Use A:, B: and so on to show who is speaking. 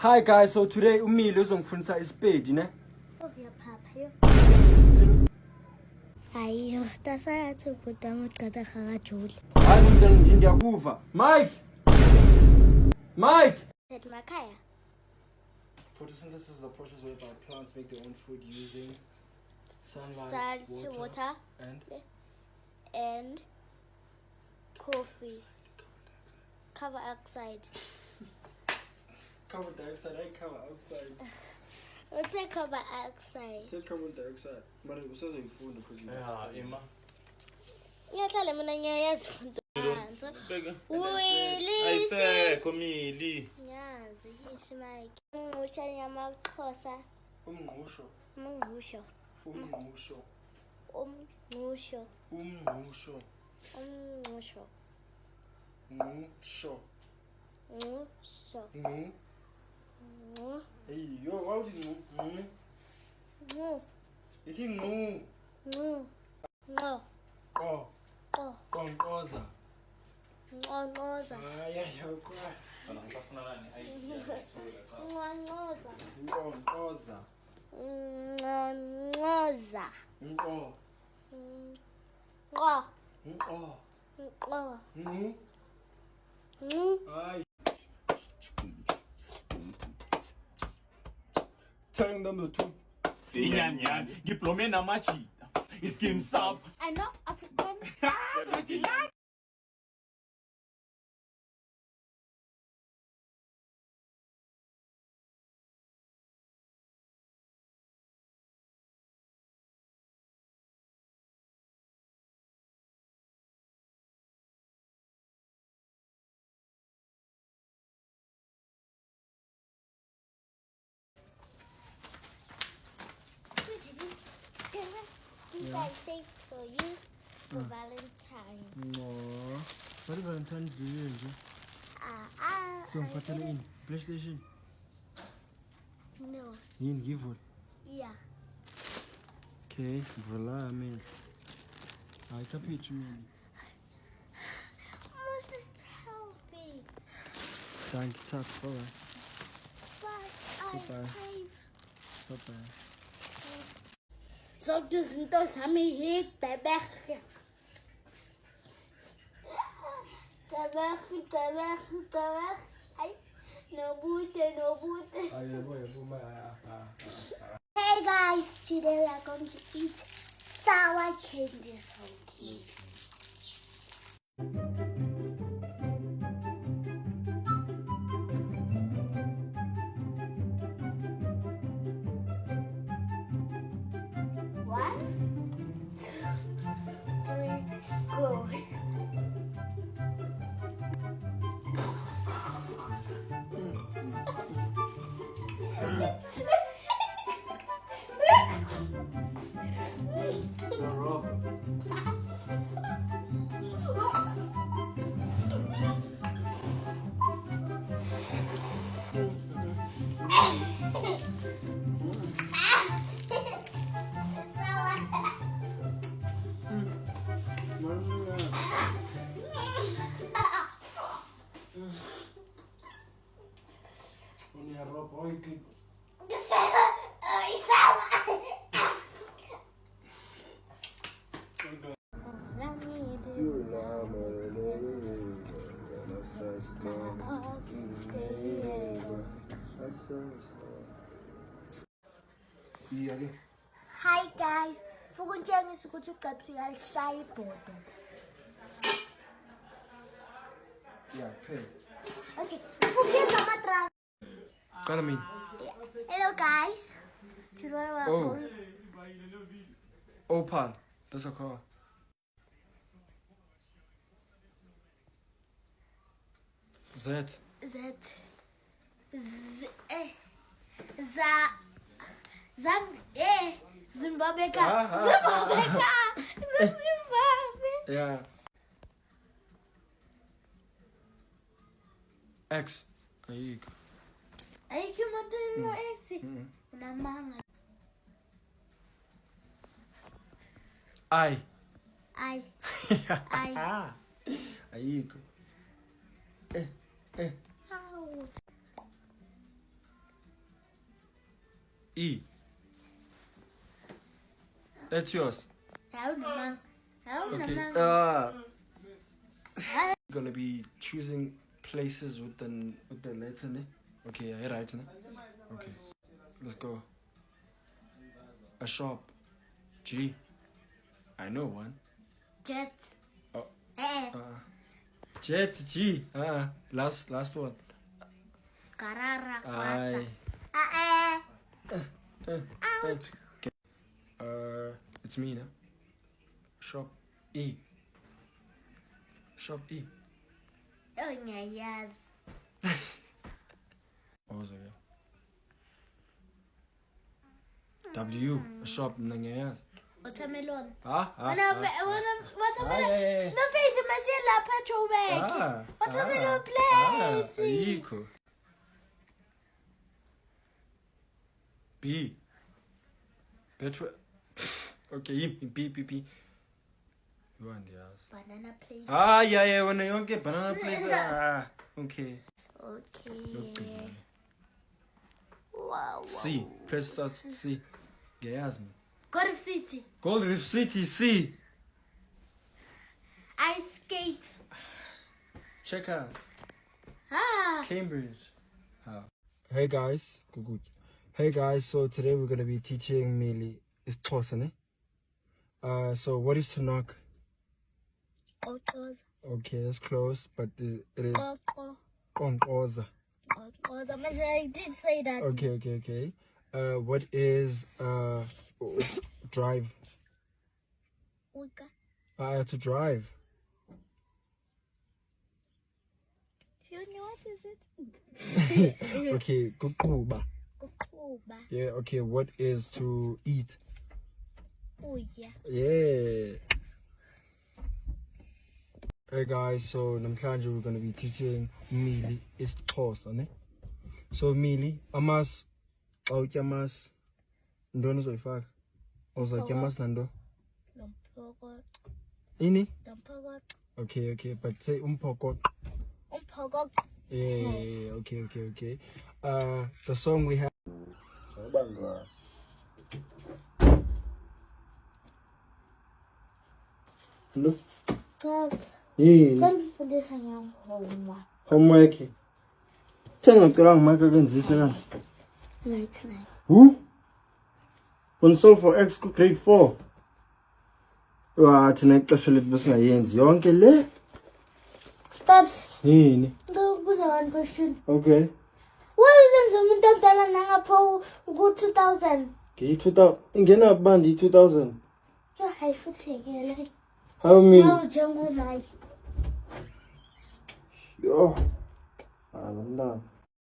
A: Hi guys, so today umile uzongifundisa isipedi ne?
B: Okay, Papa. Ayo, tasayathi ubudama uGcebe kakajuli.
A: Hayi umntwana ngiyakuva. Mike.
B: Said Makaya.
A: Photosynthesis is a process whereby plants make their own food using sunlight,
B: Salt, water, and coffee. Carbon dioxide.
A: Carbon dioxide, I cover outside.
B: What's a carbon dioxide?
A: Take carbon dioxide. But it was also in phone because you
C: Emma.
B: Ngiyahlala mina ngiyazifunda phansi.
C: Ayisekho Mili.
B: Ngiyazi yishi Mike. Ngusha nyamaXhosa.
A: umngqusho.
B: Umngqusho.
A: Umngqusho.
B: Umngqusho.
A: Umngqusho.
B: Umngqusho.
A: Ngqusho.
B: Ngqusho.
A: Ngqu.
B: Ngqu.
A: Hey, yo, why would you ngqu?
B: Ngqu.
A: It's ngqu.
B: Ngqu. Ngqo.
A: Oh,
B: Qo.
A: Qonqoza.
B: Ngqonqoza.
A: Ukwazi.
C: Ngifuna nani?
B: Ngqonqoza.
A: Qonqoza.
B: Ngqonqoza.
A: Ngqo.
B: Ngqo.
A: Ngqo.
B: Ngqo.
A: Ngqu.
B: Ngqu.
A: Hayi. Telling them the truth.
C: Inyanyan, diplome na machita. Iskim sub.
B: I know African. These are safe for you for Valentine.
A: No. What about Valentine's Day? So ngiphathele ini? PlayStation.
B: No.
A: Yini ngivule?
B: Yeah.
A: Okay, vula mina. Hayi kaphithi mina.
B: Almost it's healthy.
A: Danke, thath. Bye.
B: But I'm
A: Goodbye.
B: safe.
A: Bye.
B: So izinto zami hidebek. Tabak. Ay, nobute. Hey guys, today we are going to eat sour candies from here. One, two, three, go. Hi guys, ukutshengisa ukuthi uGcebs uyalishaya ibhodo.
A: Yeah, pay.
B: Okay, ukwenza amatraka.
A: Qala mina.
B: Hello guys. Today we are
A: Oh.
B: going.
A: Opal. That's a car. Z.
B: Zimbabwe.
A: Yeah. X. Ayikho.
B: Ayikho imoto X. Unamanga.
A: I. Ayikho.
B: Ouch.
A: E. That's yours.
B: Hou
A: Okay.
B: namang.
A: Gonna be choosing places with the letter ne? Okay, I right ne? Okay. Let's go. A shop. G. I know one.
B: Jet.
A: Oh.
B: Eh.
A: Jet G. Last one.
B: Karara.
A: I.
B: Out.
A: Okay. It's me now. Shop E. Shop E.
B: Oh, yes.
A: Also, yeah. W. Shop Nangayas.
B: Watermelon.
A: Watermelon.
B: Watermelon. No faith, Marcella petrol bag. Watermelon place.
A: Eco. B. Petrol. Okay, B. You want the house?
B: Banana place.
A: Yeah. When you get banana place. Okay.
B: Okay. Wow.
A: C. Press start C. Yes, man.
B: Gold Reef City.
A: Gold Reef City C.
B: Ice skate.
A: Checkers. Cambridge. Hey guys. Good. Hey guys, so today we're gonna be teaching Millie is Tosane. So what is to knock?
B: Autos.
A: Okay, that's close, but it is on Oza.
B: I did say that.
A: Okay. What is drive? To drive.
B: What is it?
A: Okay, kukuba. Yeah, okay, what is to eat?
B: Oh yeah.
A: Yeah. Hey guys, so namhlanje we're gonna be teaching Millie is Xhosa, ne? So Millie, amas awutyamas ntoni uzoyifaka? Uzawutyamas nanto?
B: Umphokoqo.
A: Ini?
B: Umphokoqo.
A: Okay, but say umphokoqo.
B: Umphokoqo.
A: Yeah, okay. The song we have. Hello?
B: Ngifundisa ngehoma.
A: Homework. Thenga ngicela ngimaka kenzise kana.
B: Right.
A: Who? When solve for X grade 4. Thina ixesha lethu besingayenzi yonke le.
B: Stops.
A: Yini?
B: Ngizobuza one question.
A: Okay.
B: Why isn't umuntu omdala nangapho ku-2000?
A: Okay, 2000. Ingena bandi 2000.
B: Yo, hayi futhi ngeke.
A: How many?
B: How jungle life.
A: Yo. Abantwana.